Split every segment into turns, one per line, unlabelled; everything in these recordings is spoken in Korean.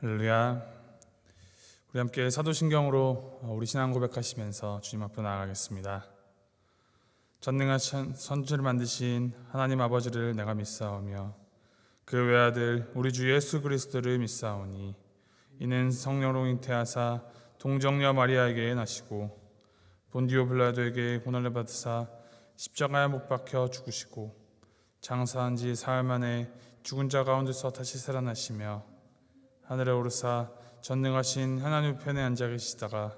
할렐루야. 우리 함께 사도신경으로 우리 신앙 고백하시면서 주님 앞에 나아가겠습니다. 전능하신 선지를 만드신 하나님 아버지를 내가 믿사오며 그 외아들 우리 주 예수 그리스도를 믿사오니 이는 성령으로 잉태하사 동정녀 마리아에게 나시고 본디오 빌라도에게 고난을 받으사 십자가에 못 박혀 죽으시고 장사한 지 사흘 만에 죽은 자 가운데서 다시 살아나시며 하늘에 오르사 전능하신 하나님 편에 앉아 계시다가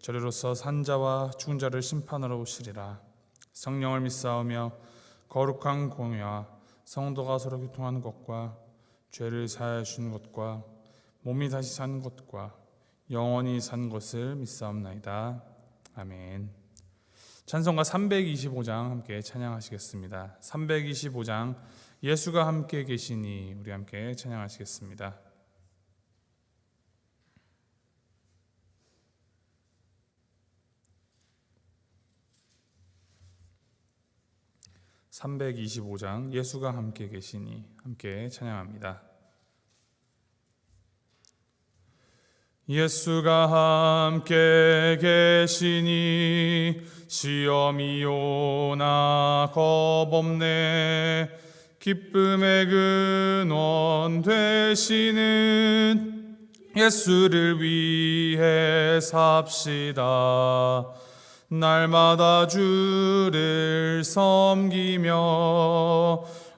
저리로서 산자와 죽은 자를 심판하러 오시리라. 성령을 믿사오며 거룩한 공회와 성도가 서로 교통하는 것과 죄를 사하여 주는 것과 몸이 다시 사는 것과 영원히 사는 것을 믿사옵나이다. 아멘. 찬송가 325장 함께 찬양하시겠습니다. 325장 예수가 함께 계시니 우리 함께 찬양하시겠습니다. 325장 예수가 함께 계시니 함께 찬양합니다. 예수가 함께 계시니 시험이 오나 겁없네. 기쁨의 근원 되시는 예수를 위해 삽시다. 날마다 주를 섬기며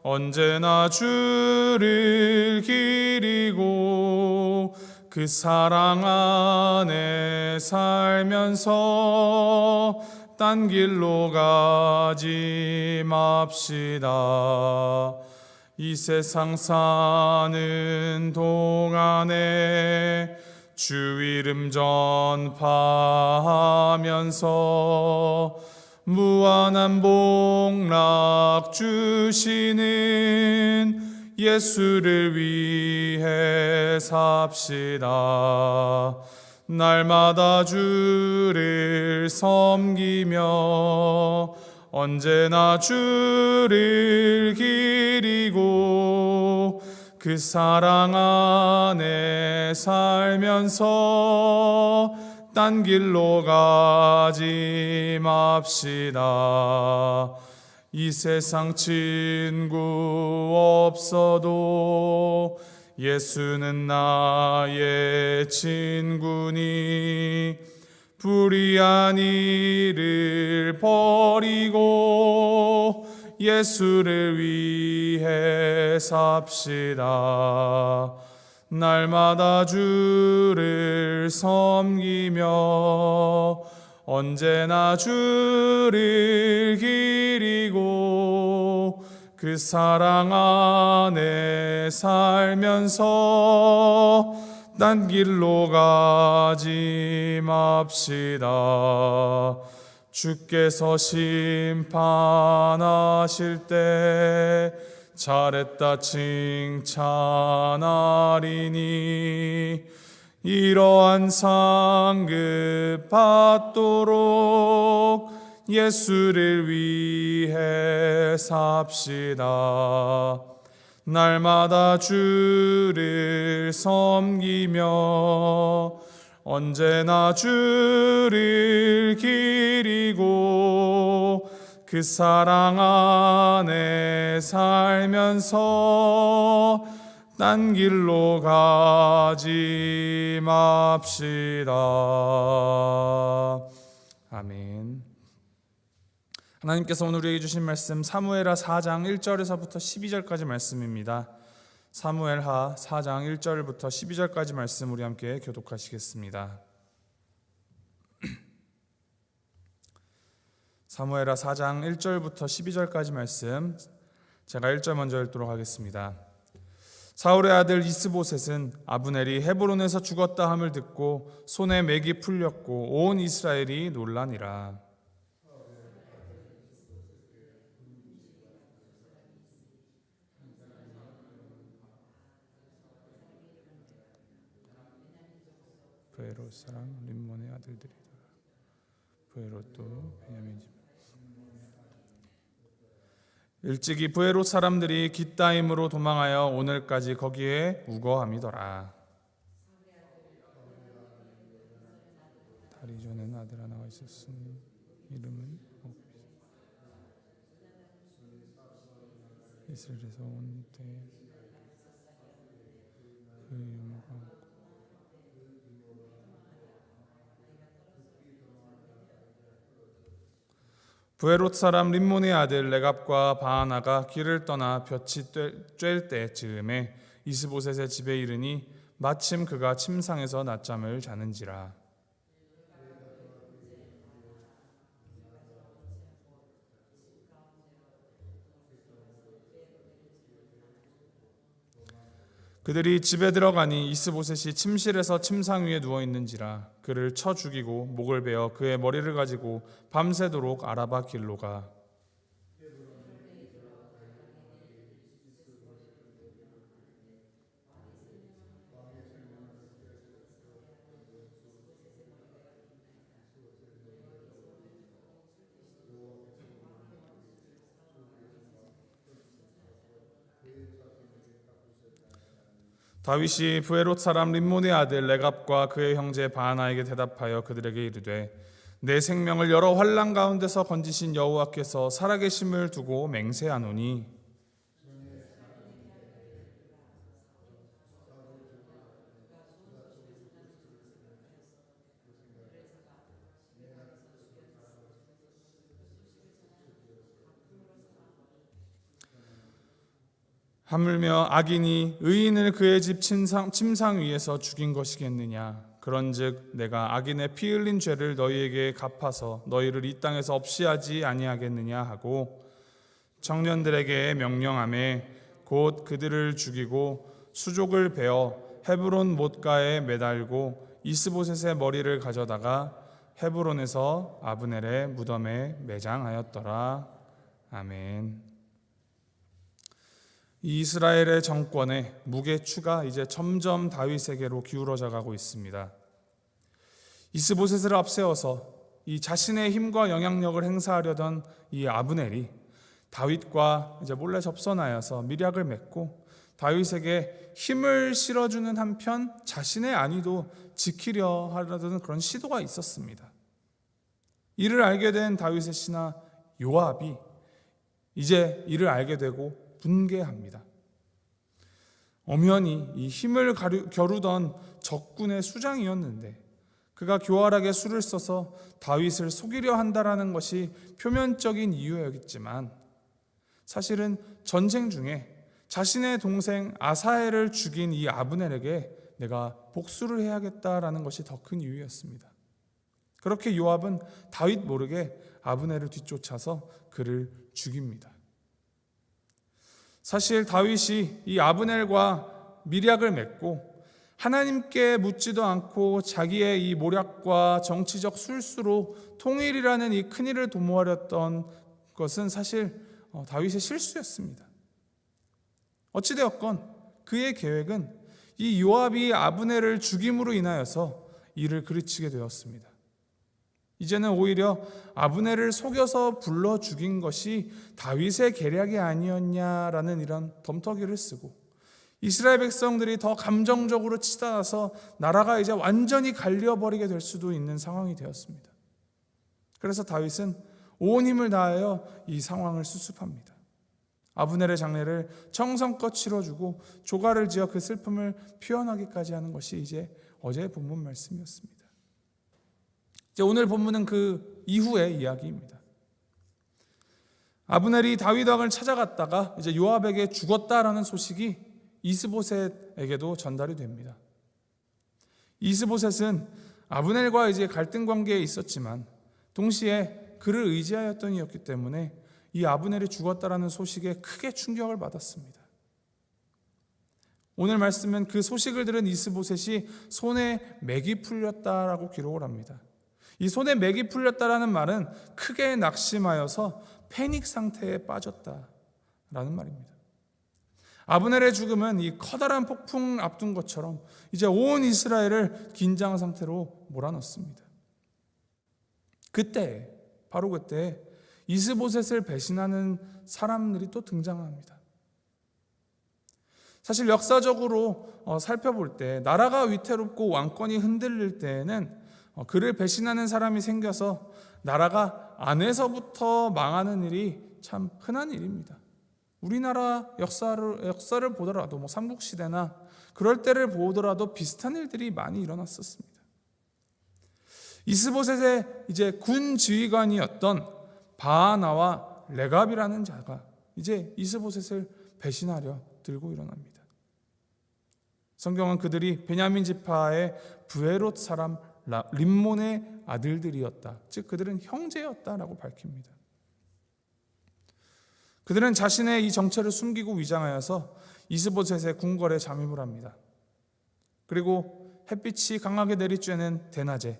언제나 주를 기리고 그 사랑 안에 살면서 딴 길로 가지 맙시다. 이 세상 사는 동안에 주 이름 전파하면서 무한한 복락 주시는 예수를 위해 삽시다. 날마다 주를 섬기며 언제나 주를 기리고 그 사랑 안에 살면서 딴 길로 가지 맙시다. 이 세상 친구 없어도 예수는 나의 친구니 불의한 일을 버리고 예수를 위해 삽시다. 날마다 주를 섬기며 언제나 주를 기리고 그 사랑 안에 살면서 딴 길로 가지 맙시다. 주께서 심판하실 때 잘했다 칭찬하리니 이러한 상급 받도록 예수를 위해 삽시다. 날마다 주를 섬기며 언제나 주를 기리고 그 사랑 안에 살면서 딴 길로 가지 맙시다. 아멘. 하나님께서 오늘 우리에게 주신 말씀 사무엘하 4장 1절에서부터 12절까지 말씀입니다. 사무엘하 4장 1절부터 12절까지 말씀 우리 함께 교독하시겠습니다. 사무엘하 4장 1절부터 12절까지 말씀 제가 1절 먼저 읽도록 하겠습니다. 사울의 아들 이스보셋은 아브넬이 헤브론에서 죽었다 함을 듣고 손에 맥이 풀렸고 온 이스라엘이 놀라니라. 부에롯 사람 림몬의 아들들이다. 부에롯도 베냐민 집. 일찍이 부에롯 사람들이 깃다임으로 도망하여 오늘까지 거기에 우거함이더라. 다리 전에는 아들 하나가 있었으니 이름은 이스라엘에서 온 때에 그 유모가 부에롯 사람 림몬의 아들 레갑과 바하나가 길을 떠나 볕이 쬐을 때 즈음에 이스보셋의 집에 이르니 마침 그가 침상에서 낮잠을 자는지라. 그들이 집에 들어가니 이스보셋이 침실에서 침상 위에 누워 있는지라. 그를 쳐 죽이고 목을 베어 그의 머리를 가지고 밤새도록 아라바 길로 가. 다윗이 부에롯 사람 림몬의 아들 레갑과 그의 형제 바하나에게 대답하여 그들에게 이르되 내 생명을 여러 환난 가운데서 건지신 여호와께서 살아계심을 두고 맹세하노니 하물며 악인이 의인을 그의 집 침상 위에서 죽인 것이겠느냐. 그런즉 내가 악인의 피 흘린 죄를 너희에게 갚아서 너희를 이 땅에서 없이 하지 아니하겠느냐 하고 청년들에게 명령하매 곧 그들을 죽이고 수족을 베어 헤브론 못가에 매달고 이스보셋의 머리를 가져다가 헤브론에서 아브넬의 무덤에 매장하였더라. 아멘. 이스라엘의 정권의 무게추가 이제 점점 다윗에게로 기울어져 가고 있습니다. 이스보셋을 앞세워서 이 자신의 힘과 영향력을 행사하려던 이 아브넬이 다윗과 이제 몰래 접선하여서 밀약을 맺고 다윗에게 힘을 실어주는 한편 자신의 안위도 지키려 하려던 그런 시도가 있었습니다. 이를 알게 된 다윗의 신하 요압이 이제 이를 알게 되고 분개합니다. 엄연히 이 힘을 겨루던 적군의 수장이었는데 그가 교활하게 수를 써서 다윗을 속이려 한다라는 것이 표면적인 이유였겠지만 사실은 전쟁 중에 자신의 동생 아사엘을 죽인 이 아브넬에게 내가 복수를 해야겠다라는 것이 더 큰 이유였습니다. 그렇게 요압은 다윗 모르게 아브넬을 뒤쫓아서 그를 죽입니다. 사실 다윗이 이 아브넬과 밀약을 맺고 하나님께 묻지도 않고 자기의 이 모략과 정치적 술수로 통일이라는 이 큰일을 도모하렸던 것은 사실 다윗의 실수였습니다. 어찌되었건 그의 계획은 이 요압이 아브넬을 죽임으로 인하여서 이를 그르치게 되었습니다. 이제는 오히려 아브넬을 속여서 불러 죽인 것이 다윗의 계략이 아니었냐라는 이런 덤터기를 쓰고 이스라엘 백성들이 더 감정적으로 치달아서 나라가 이제 완전히 갈려버리게 될 수도 있는 상황이 되었습니다. 그래서 다윗은 온 힘을 다하여 이 상황을 수습합니다. 아브넬의 장례를 정성껏 치러주고 조가를 지어 그 슬픔을 표현하기까지 하는 것이 이제 어제의 본문 말씀이었습니다. 이제 오늘 본문은 그 이후의 이야기입니다. 아브넬이 다윗 왕을 찾아갔다가 이제 요압에게 죽었다라는 소식이 이스보셋에게도 전달이 됩니다. 이스보셋은 아브넬과 이제 갈등 관계에 있었지만 동시에 그를 의지하였던 이였기 때문에 이 아브넬이 죽었다라는 소식에 크게 충격을 받았습니다. 오늘 말씀은 그 소식을 들은 이스보셋이 손에 맥이 풀렸다라고 기록을 합니다. 이 손에 맥이 풀렸다라는 말은 크게 낙심하여서 패닉 상태에 빠졌다라는 말입니다. 아브넬의 죽음은 이 커다란 폭풍 앞둔 것처럼 이제 온 이스라엘을 긴장 상태로 몰아넣습니다. 그때 바로 그때 이스보셋을 배신하는 사람들이 또 등장합니다. 사실 역사적으로 살펴볼 때 나라가 위태롭고 왕권이 흔들릴 때에는 그를 배신하는 사람이 생겨서 나라가 안에서부터 망하는 일이 참 흔한 일입니다. 우리나라 역사를 보더라도 삼국시대나 그럴 때를 보더라도 비슷한 일들이 많이 일어났었습니다. 이스보셋의 이제 군 지휘관이었던 바하나와 레갑이라는 자가 이제 이스보셋을 배신하려 들고 일어납니다. 성경은 그들이 베냐민 지파의 브에롯 사람 림몬의 아들들이었다. 즉 그들은 형제였다라고 밝힙니다. 그들은 자신의 이 정체를 숨기고 위장하여서 이스보셋의 궁궐에 잠입을 합니다. 그리고 햇빛이 강하게 내리쬐는 대낮에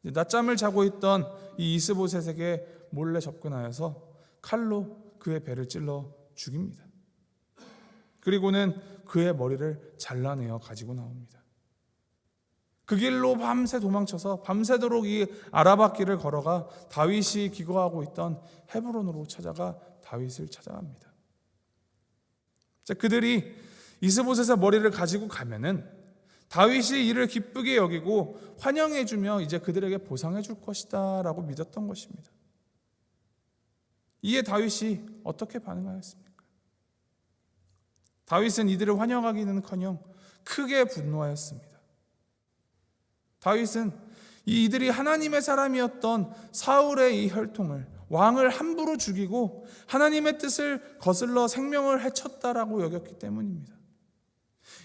낮잠을 자고 있던 이 이스보셋에게 몰래 접근하여서 칼로 그의 배를 찔러 죽입니다. 그리고는 그의 머리를 잘라내어 가지고 나옵니다. 그 길로 밤새 도망쳐서 밤새도록 이 아라밧길을 걸어가 다윗이 기거하고 있던 헤브론으로 찾아가 다윗을 찾아갑니다. 그들이 이스보셋의 머리를 가지고 가면은 다윗이 이를 기쁘게 여기고 환영해주며 이제 그들에게 보상해 줄 것이다 라고 믿었던 것입니다. 이에 다윗이 어떻게 반응하였습니까? 다윗은 이들을 환영하기는커녕 크게 분노하였습니다. 다윗은 이들이 하나님의 사람이었던 사울의 이 혈통을 왕을 함부로 죽이고 하나님의 뜻을 거슬러 생명을 해쳤다라고 여겼기 때문입니다.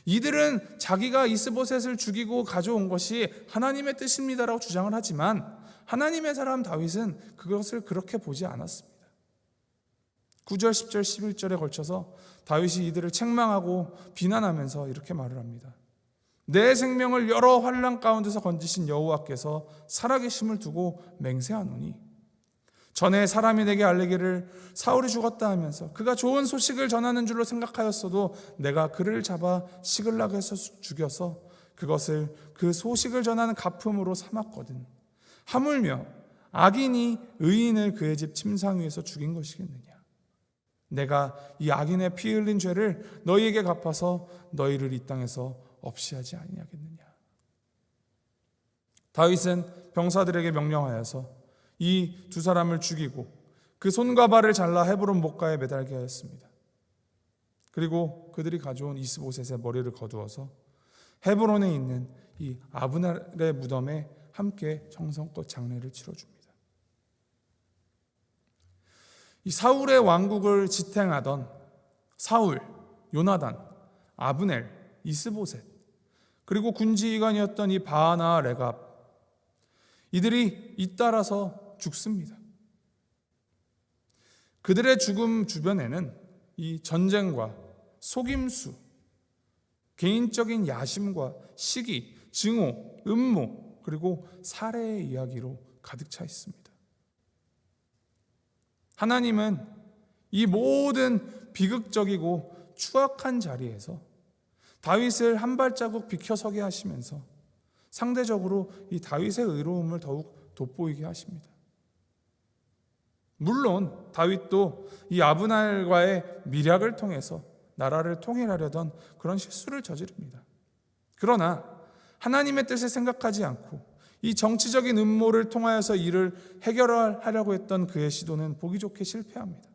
이들은 자기가 이스보셋을 죽이고 가져온 것이 하나님의 뜻입니다라고 주장을 하지만 하나님의 사람 다윗은 그것을 그렇게 보지 않았습니다. 9절, 10절, 11절에 걸쳐서 다윗이 이들을 책망하고 비난하면서 이렇게 말을 합니다. 내 생명을 여러 환난 가운데서 건지신 여호와께서 살아계심을 두고 맹세하노니 전에 사람이 내게 알리기를 사울이 죽었다 하면서 그가 좋은 소식을 전하는 줄로 생각하였어도 내가 그를 잡아 시글락에서 죽여서 그것을 그 소식을 전하는 가품으로 삼았거든. 하물며 악인이 의인을 그의 집 침상 위에서 죽인 것이겠느냐. 내가 이 악인의 피 흘린 죄를 너희에게 갚아서 너희를 이 땅에서 없이 하지 아니하겠느냐. 다윗은 병사들에게 명령하여서 이 두 사람을 죽이고 그 손과 발을 잘라 헤브론 목가에 매달게 하였습니다. 그리고 그들이 가져온 이스보셋의 머리를 거두어서 헤브론에 있는 이 아브넬의 무덤에 함께 정성껏 장례를 치러줍니다. 이 사울의 왕국을 지탱하던 사울, 요나단, 아브넬, 이스보셋, 그리고 군지휘관이었던 이 바하나 레갑, 이들이 잇따라서 죽습니다. 그들의 죽음 주변에는 이 전쟁과 속임수, 개인적인 야심과 시기, 증오, 음모, 그리고 살해의 이야기로 가득 차 있습니다. 하나님은 이 모든 비극적이고 추악한 자리에서 다윗을 한 발자국 비켜서게 하시면서 상대적으로 이 다윗의 의로움을 더욱 돋보이게 하십니다. 물론 다윗도 이 아브날과의 밀약을 통해서 나라를 통일하려던 그런 실수를 저지릅니다. 그러나 하나님의 뜻을 생각하지 않고 이 정치적인 음모를 통하여서 이를 해결하려고 했던 그의 시도는 보기 좋게 실패합니다.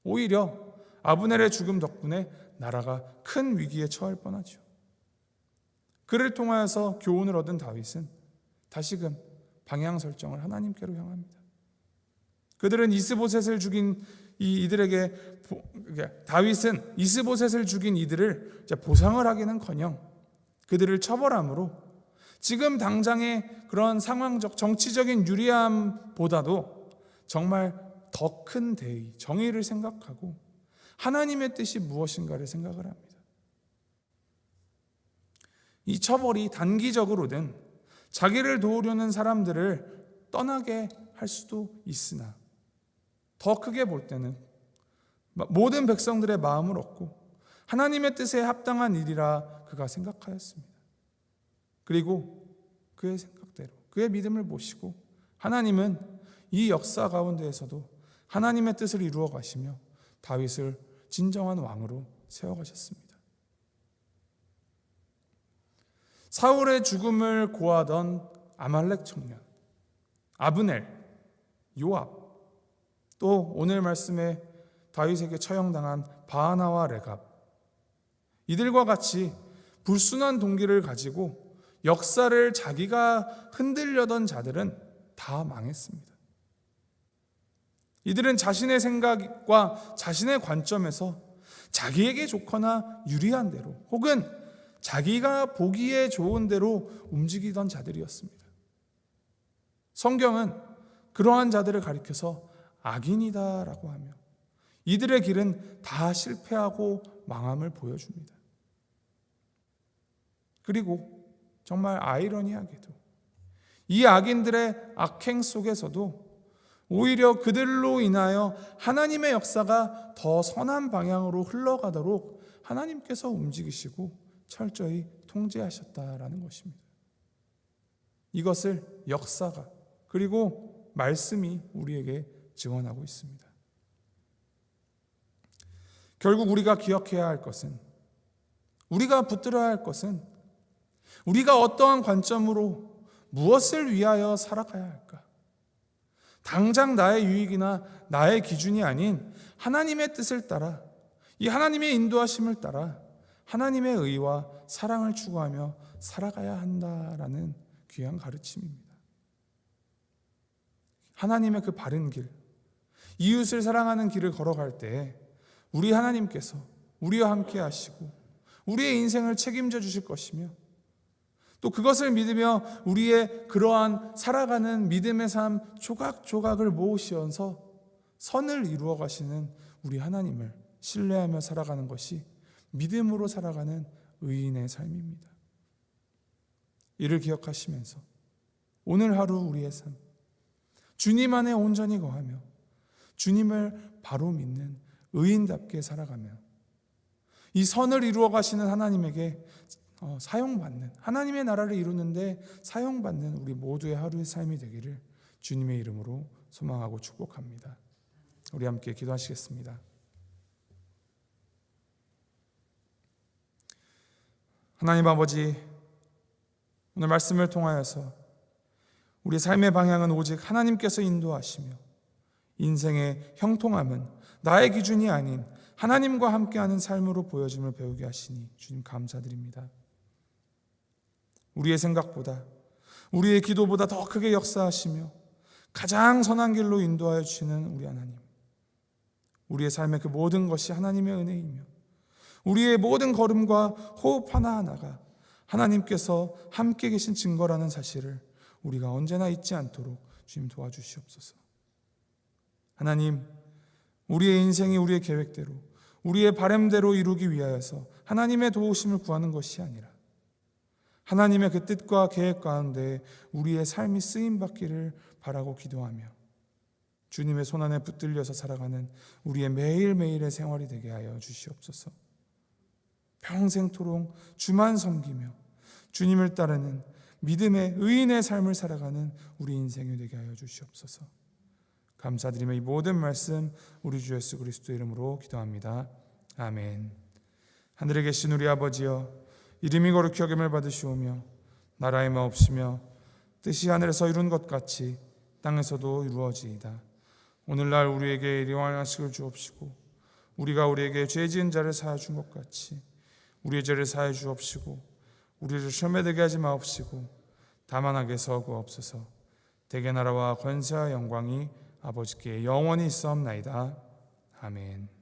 오히려 아브넬의 죽음 덕분에 나라가 큰 위기에 처할 뻔하죠. 그를 통하여서 교훈을 얻은 다윗은 다시금 방향 설정을 하나님께로 향합니다. 그들은 이스보셋을 죽인 다윗은 이스보셋을 죽인 이들을 보상을 하기는커녕 그들을 처벌함으로 지금 당장의 그런 상황적 정치적인 유리함보다도 정말 더 큰 대의, 정의를 생각하고 하나님의 뜻이 무엇인가를 생각을 합니다. 이 처벌이 단기적으로는 자기를 도우려는 사람들을 떠나게 할 수도 있으나 더 크게 볼 때는 모든 백성들의 마음을 얻고 하나님의 뜻에 합당한 일이라 그가 생각하였습니다. 그리고 그의 생각대로 그의 믿음을 모시고 하나님은 이 역사 가운데에서도 하나님의 뜻을 이루어 가시며 다윗을 진정한 왕으로 세워가셨습니다. 사울의 죽음을 고하던 아말렉 청년, 아브넬, 요압, 또 오늘 말씀에 다윗에게 처형당한 바하나와 레갑, 이들과 같이 불순한 동기를 가지고 역사를 자기가 흔들려던 자들은 다 망했습니다. 이들은 자신의 생각과 자신의 관점에서 자기에게 좋거나 유리한 대로 혹은 자기가 보기에 좋은 대로 움직이던 자들이었습니다. 성경은 그러한 자들을 가리켜서 악인이다라고 하며 이들의 길은 다 실패하고 망함을 보여줍니다. 그리고 정말 아이러니하게도 이 악인들의 악행 속에서도 오히려 그들로 인하여 하나님의 역사가 더 선한 방향으로 흘러가도록 하나님께서 움직이시고 철저히 통제하셨다라는 것입니다. 이것을 역사가 그리고 말씀이 우리에게 증언하고 있습니다. 결국 우리가 기억해야 할 것은, 우리가 붙들어야 할 것은 우리가 어떠한 관점으로 무엇을 위하여 살아가야 할까? 당장 나의 유익이나 나의 기준이 아닌 하나님의 뜻을 따라, 이 하나님의 인도하심을 따라 하나님의 의와 사랑을 추구하며 살아가야 한다라는 귀한 가르침입니다. 하나님의 그 바른 길, 이웃을 사랑하는 길을 걸어갈 때 우리 하나님께서 우리와 함께 하시고 우리의 인생을 책임져 주실 것이며, 또 그것을 믿으며 우리의 그러한 살아가는 믿음의 삶 조각조각을 모으시면서 선을 이루어 가시는 우리 하나님을 신뢰하며 살아가는 것이 믿음으로 살아가는 의인의 삶입니다. 이를 기억하시면서 오늘 하루 우리의 삶, 주님 안에 온전히 거하며 주님을 바로 믿는 의인답게 살아가며 이 선을 이루어 가시는 하나님에게 사용받는, 하나님의 나라를 이루는데 사용받는 우리 모두의 하루의 삶이 되기를 주님의 이름으로 소망하고 축복합니다. 우리 함께 기도하시겠습니다. 하나님 아버지, 오늘 말씀을 통하여서 우리 삶의 방향은 오직 하나님께서 인도하시며 인생의 형통함은 나의 기준이 아닌 하나님과 함께하는 삶으로 보여짐을 배우게 하시니 주님 감사드립니다. 우리의 생각보다, 우리의 기도보다 더 크게 역사하시며 가장 선한 길로 인도하여 주시는 우리 하나님, 우리의 삶의 그 모든 것이 하나님의 은혜이며 우리의 모든 걸음과 호흡 하나하나가 하나님께서 함께 계신 증거라는 사실을 우리가 언제나 잊지 않도록 주님 도와주시옵소서. 하나님, 우리의 인생이 우리의 계획대로, 우리의 바람대로 이루기 위하여서 하나님의 도우심을 구하는 것이 아니라 하나님의 그 뜻과 계획 가운데 우리의 삶이 쓰임받기를 바라고 기도하며 주님의 손안에 붙들려서 살아가는 우리의 매일매일의 생활이 되게 하여 주시옵소서. 평생토록 주만 섬기며 주님을 따르는 믿음의 의인의 삶을 살아가는 우리 인생이 되게 하여 주시옵소서. 감사드리며 이 모든 말씀 우리 주 예수 그리스도의 이름으로 기도합니다. 아멘. 하늘에 계신 우리 아버지여, 이름이 거룩히 여김을 받으시오며 나라의 마옵시며 뜻이 하늘에서 이룬 것 같이 땅에서도 이루어지이다. 오늘날 우리에게 일용할 양식을 주옵시고 우리가 우리에게 죄 지은 자를 사하여 준 것 같이 우리의 죄를 사하여 주옵시고 우리를 시험에 들게 하지 마옵시고 다만 악에서 구하옵소서. 대개 나라와 권세와 영광이 아버지께 영원히 있사옵나이다. 아멘.